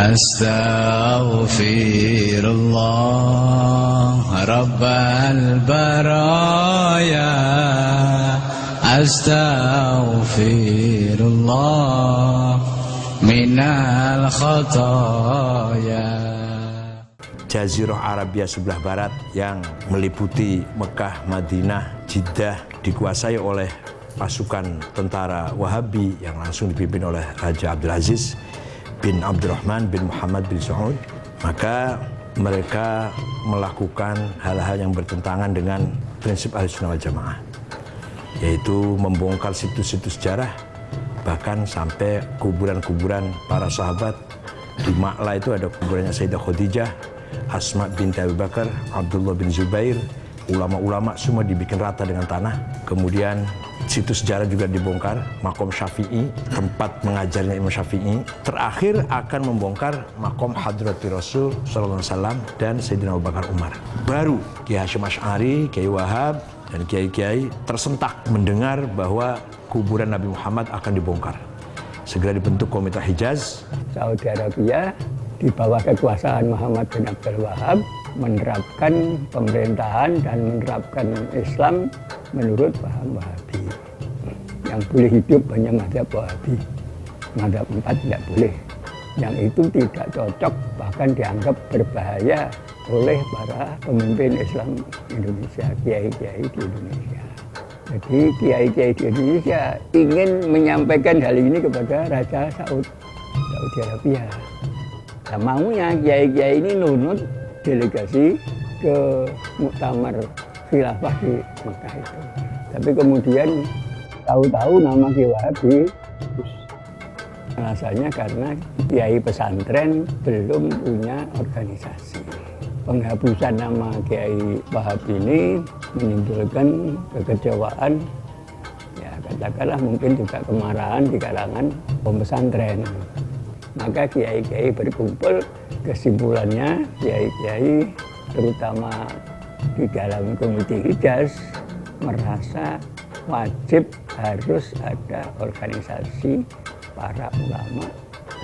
Astaghfirullah Rabbal baraya, Astaghfirullah minal khataya. Jazirah Arabia sebelah barat yang meliputi Mekah, Madinah, Jeddah dikuasai oleh pasukan tentara Wahabi yang langsung dipimpin oleh Raja Abdul Aziz bin Abdurrahman bin Muhammad bin Saud. Maka mereka melakukan hal-hal yang bertentangan dengan prinsip Ahlussunnah wal Jamaah, yaitu membongkar situs-situs sejarah, bahkan sampai kuburan-kuburan para sahabat. Di Ma'la itu ada kuburannya Sayyidah Khadijah, Asma binti Abu Bakar, Abdullah bin Zubair, ulama-ulama semua dibikin rata dengan tanah. Kemudian situs sejarah juga dibongkar, makom Syafi'i, tempat mengajarnya Imam Syafi'i. Terakhir akan membongkar makom Hadrati Rasul sallallahu alaihi wasallam dan Sayyidina Abu Bakar Umar. Baru Kiai Hasyim Asy'ari, Kiai Wahab dan kiai-kiai tersentak mendengar bahwa kuburan Nabi Muhammad akan dibongkar. Segera dibentuk Komite Hijaz. Saudi Arabia di bawah kekuasaan Muhammad bin Abdul Wahab menerapkan pemerintahan dan menerapkan Islam menurut paham Wahabi. Yang boleh hidup hanya mazhab Wahabi, mazhab 4 tidak boleh. Yang itu tidak cocok, bahkan dianggap berbahaya oleh para pemimpin Islam Indonesia, kiai-kiai di Indonesia. Jadi kiai-kiai di Indonesia ingin menyampaikan hal ini kepada Raja Saudi Arabia. Nah, maunya kiai-kiai ini nunut delegasi ke muktamar khilafah di Mekah itu. Tapi kemudian tahu-tahu nama Kiai Wahabi, alasannya karena kiai pesantren belum punya organisasi. Penghapusan nama Kiai Wahabi ini menimbulkan kekecewaan, ya katakanlah mungkin juga kemarahan di kalangan pesantren. Maka kiai-kiai berkumpul, kesimpulannya kiai-kiai terutama di dalam Komite Hijaz merasa wajib harus ada organisasi para ulama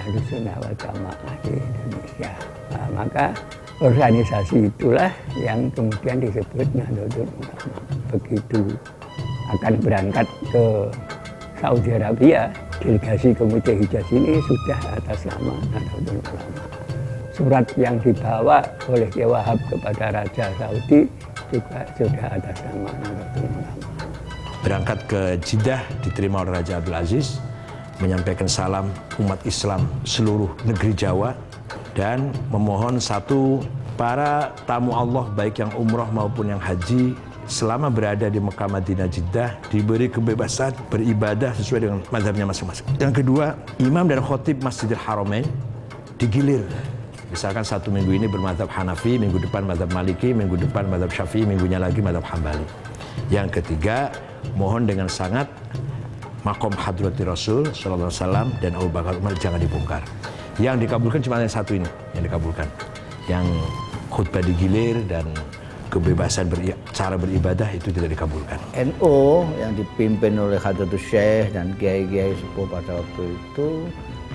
Ahlussunnah wal Jamaah di Indonesia. Nah, maka organisasi itulah yang kemudian disebut Nahdlatul Ulama. Begitu akan berangkat ke Saudi Arabia, delegasi Komite Hijaz ini sudah atas nama Nahdlatul Ulama. Surat yang dibawa oleh Kiai Wahab kepada Raja Saudi juga sudah atas nama Nahdlatul Ulama. Berangkat ke Jeddah, diterima oleh Raja Abdul Aziz, menyampaikan salam umat Islam seluruh negeri Jawa dan memohon satu, para tamu Allah baik yang umroh maupun yang haji selama berada di Mekah, Madinah, Jeddah diberi kebebasan beribadah sesuai dengan mazhabnya masing-masing. Yang kedua, imam dan khotib Masjidil Haramain digilir. Misalkan satu minggu ini bermadzhab Hanafi, minggu depan mazhab Maliki, minggu depan mazhab Syafi'i, minggunya lagi mazhab Hambali. Yang ketiga, mohon dengan sangat makom Hadrati Rasul sallallahu alaihi wasallam dan Abu Bakar Umar jangan dibongkar. Yang dikabulkan cuma yang satu ini yang dikabulkan. Yang khutbah digilir dan kebebasan cara beribadah itu tidak dikabulkan. NU yang dipimpin oleh Hadratus Syekh dan kiai-kiai sepuh pada waktu itu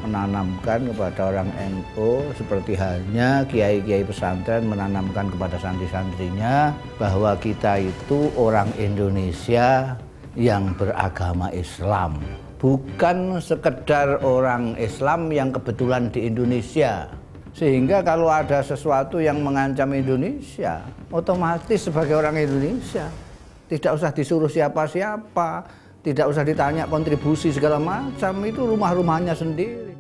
menanamkan kepada orang NU seperti halnya kiai-kiai pesantren menanamkan kepada santri-santrinya bahwa kita itu orang Indonesia yang beragama Islam, bukan sekedar orang Islam yang kebetulan di Indonesia. Sehingga kalau ada sesuatu yang mengancam Indonesia, otomatis sebagai orang Indonesia tidak usah disuruh siapa-siapa, tidak usah ditanya kontribusi segala macam, itu rumah-rumahnya sendiri.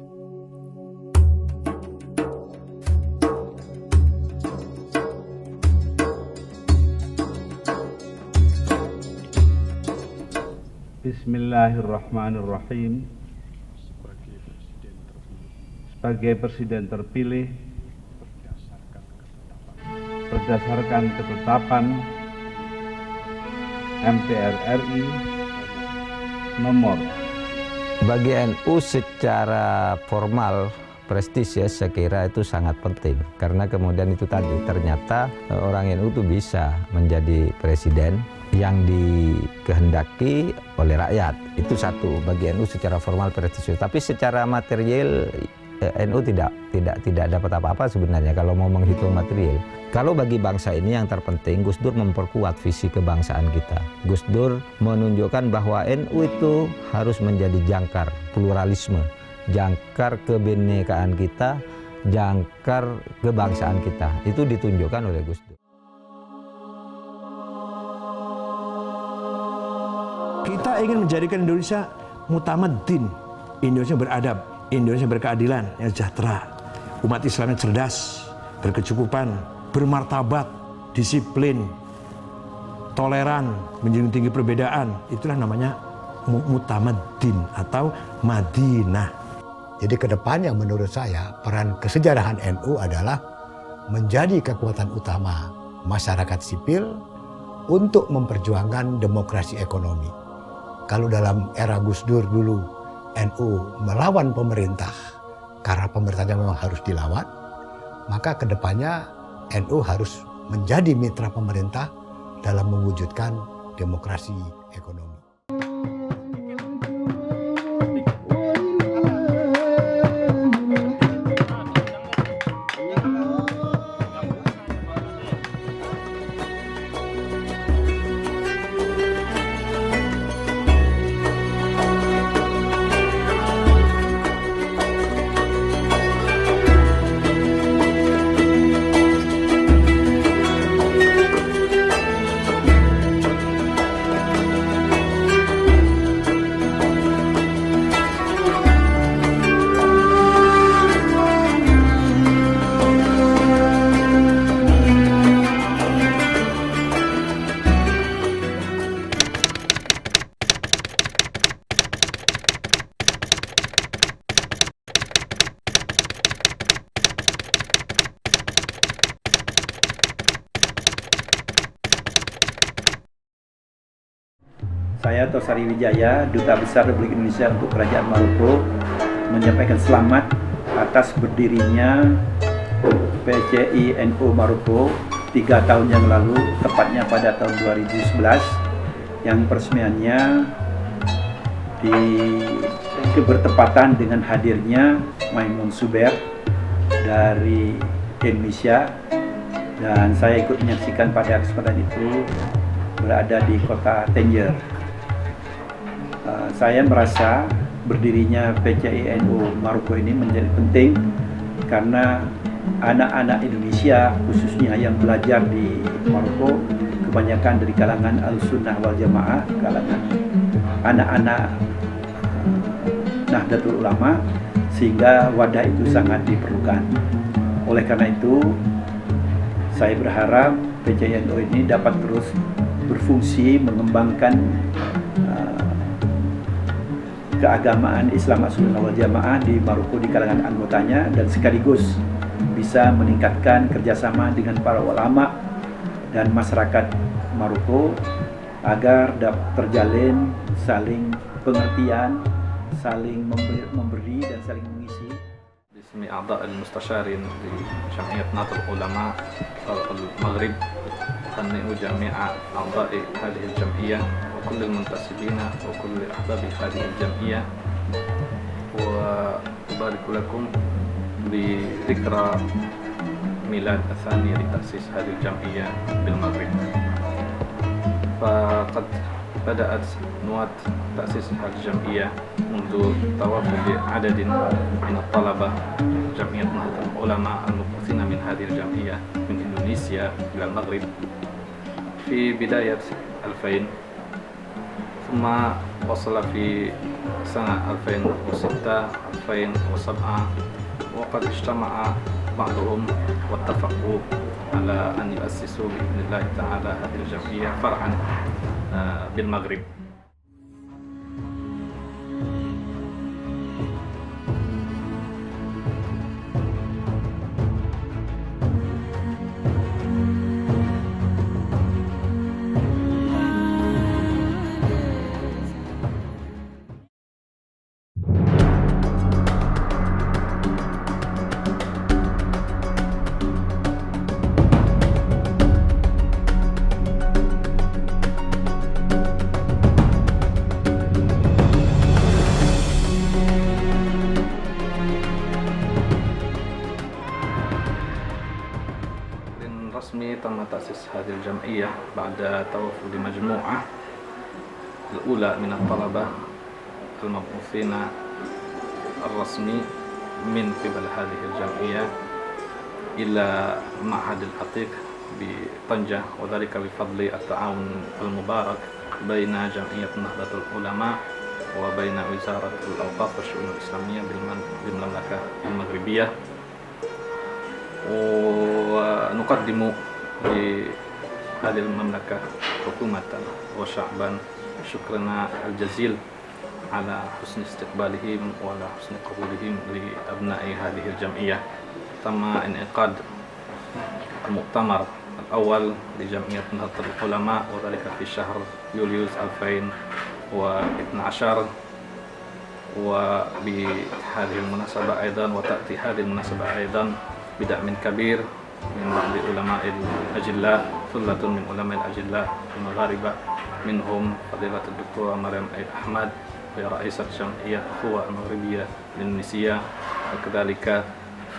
Bismillahirrahmanirrahim. Sebagai presiden terpilih berdasarkan ketetapan MPR RI nomor. Bagi NU secara formal prestis ya, saya kira itu sangat penting karena kemudian itu tadi ternyata orang NU itu bisa menjadi presiden yang dikehendaki oleh rakyat. Itu satu, bagi NU secara formal prestisius. Tapi secara material NU tidak dapat apa-apa sebenarnya kalau mau menghitung material. Kalau bagi bangsa ini yang terpenting, Gus Dur memperkuat visi kebangsaan kita. Gus Dur menunjukkan bahwa NU itu harus menjadi jangkar pluralisme, jangkar kebinekaan kita, jangkar kebangsaan kita. Itu ditunjukkan oleh Gus Dur. Kita ingin menjadikan Indonesia mutamaddin, Indonesia beradab, Indonesia berkeadilan, yang sejahtera, umat Islam yang cerdas, berkecukupan, bermartabat, disiplin, toleran, menjunjung tinggi perbedaan. Itulah namanya mutamaddin atau Madinah. Jadi kedepannya menurut saya peran kesejarahan NU adalah menjadi kekuatan utama masyarakat sipil untuk memperjuangkan demokrasi ekonomi. Kalau dalam era Gus Dur dulu NU melawan pemerintah karena pemerintahnya memang harus dilawan, maka kedepannya NU harus menjadi mitra pemerintah dalam mewujudkan demokrasi ekonomi. Saya Tosari Wijaya, Duta Besar Republik Indonesia untuk Kerajaan Maroko, menyampaikan selamat atas berdirinya PCI NU Maroko 3 tahun yang lalu, tepatnya pada tahun 2011, yang peresmiannya bertepatan dengan hadirnya Maimun Zubair dari Indonesia, dan saya ikut menyaksikan pada kesempatan itu berada di kota Tangier. Saya merasa berdirinya PCI NU Maroko ini menjadi penting karena anak-anak Indonesia khususnya yang belajar di Maroko kebanyakan dari kalangan Al-Sunnah wal Jamaah, kalangan anak-anak Nahdlatul Ulama, sehingga wadah itu sangat diperlukan. Oleh karena itu, saya berharap PCI NU ini dapat terus berfungsi mengembangkan keagamaan Islam As-Sunnah wal Jamaah di Maroko di kalangan anggotanya, dan sekaligus bisa meningkatkan kerjasama dengan para ulama dan masyarakat Maroko agar dapat terjalin saling pengertian, saling memberi dan saling mengisi. باسم أعضاء المستشارين لجمعية نهضة العلماء شرق المغرب، أهنئ جميع أعضاء هذه الجمعية وكل المنتسبين وكل أحباب هذه الجمعية، وأبارك لكم بذكرى ميلاد الثاني لتأسيس هذه الجمعية بالمغرب. فقد بدأت نواة تأسيس هذه الجمعية منذ توافد عدد من الطلبة جمعية نهضة العلماء المبعوثين من هذه الجمعية من إندونيسيا إلى المغرب في بداية 2000، ثم وصل في سنة 2006-2007، وقد اجتمع بعضهم واتفقوا على أن يؤسسوا بإذن الله تعالى هذه الجمعية فرعا بالمغرب. الثاني تم تأسيس هذه الجمعية بعد توافد مجموعة الأولى من الطلبة المبعوثين الرسمي من قبل هذه الجمعية إلى معهد العتيق بطنجة، وذلك بفضل التعاون المبارك بين جمعية نهضة العلماء وبين وزارة الأوقاف والشؤون الإسلامية بالمملكة المغربية. ونقدم لهذه المملكة حكومة وشعبا شكرنا الجزيل على حسن استقبالهم وعلى حسن قبولهم لأبناء هذه الجمعية. تم انعقاد المؤتمر الأول لجمعية نهضة العلماء وذلك في شهر يوليو 2012. وبهذه المناسبة أيضا وتأتي هذه المناسبة أيضا بدعم كبير من بعض علماء الأجلاء، ثلة من علماء الأجلاء المغاربة منهم فضيلة الدكتورة مريم أيد أحمد وهي رئيسة جمعية الأخوة المغربية للنسية، وكذلك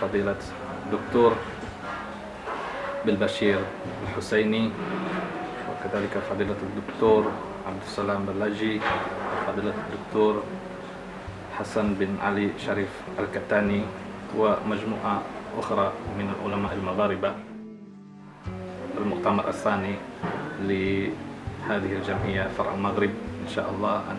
فضيلة الدكتور بالبشير الحسيني، وكذلك فضيلة الدكتور عبد السلام بلاجي وفضيلة الدكتور حسن بن علي شريف الكتاني ومجموعة أخرى من العلماء المغاربة. المؤتمر الثاني لهذه الجمعية فرع المغرب إن شاء الله أن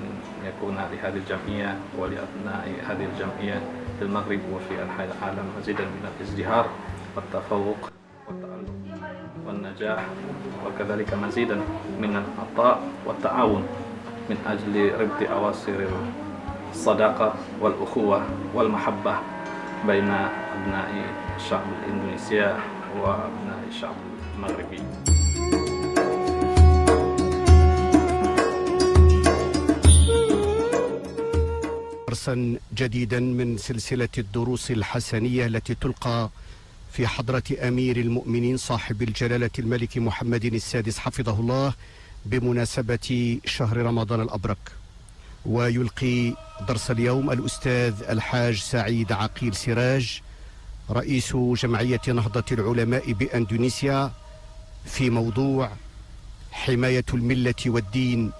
يكون لهذه الجمعية ولأبناء هذه الجمعية في المغرب وفي أنحاء العالم مزيدا من الازدهار والتفوق والتألق والنجاح، وكذلك مزيدا من العطاء والتعاون من أجل ربط أواصر الصداقة والأخوة والمحبة بين أبناء الشعب الإندونيسي وأبناء الشعب المغربي. درسا جديدا من سلسلة الدروس الحسنية التي تلقى في حضرة أمير المؤمنين صاحب الجلالة الملك محمد السادس حفظه الله بمناسبة شهر رمضان الأبرك. ويلقي درس اليوم الأستاذ الحاج سعيد عقيل سراج رئيس جمعية نهضة العلماء بأندونيسيا في موضوع حماية الملة والدين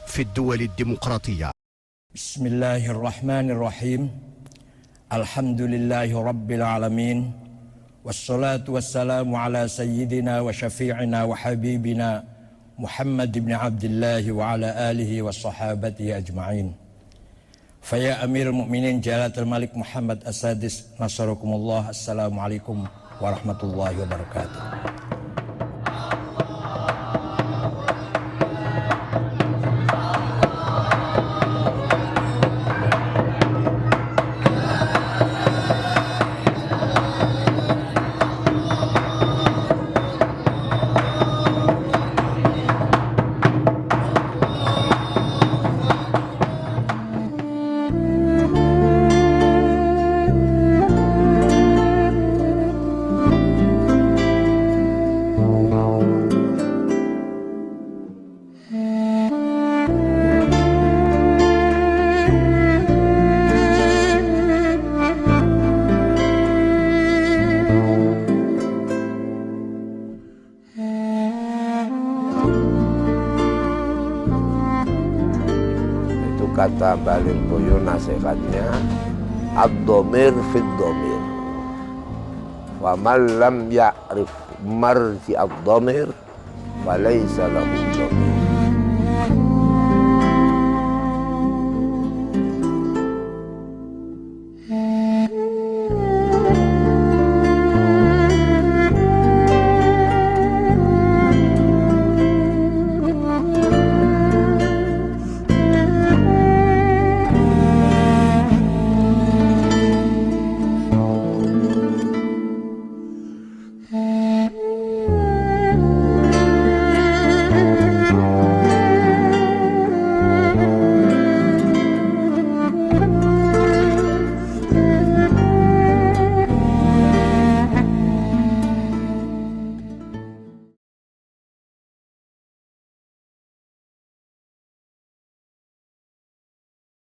في الدول الديمقراطية. بسم الله الرحمن الرحيم. الحمد لله رب العالمين، والصلاة والسلام على سيدنا وشفيعنا وحبيبنا محمد بن عبد الله وعلى آله وصحابته أجمعين. فيا أمير المؤمنين جلالة الملك محمد السادس نصركم الله، السلام عليكم ورحمة الله وبركاته. Kata Balil Boyo nasihatnya ad-dhamir fid dhamir, faman lam ya'rif marji ad-dhamir falaysa lahu dhamir.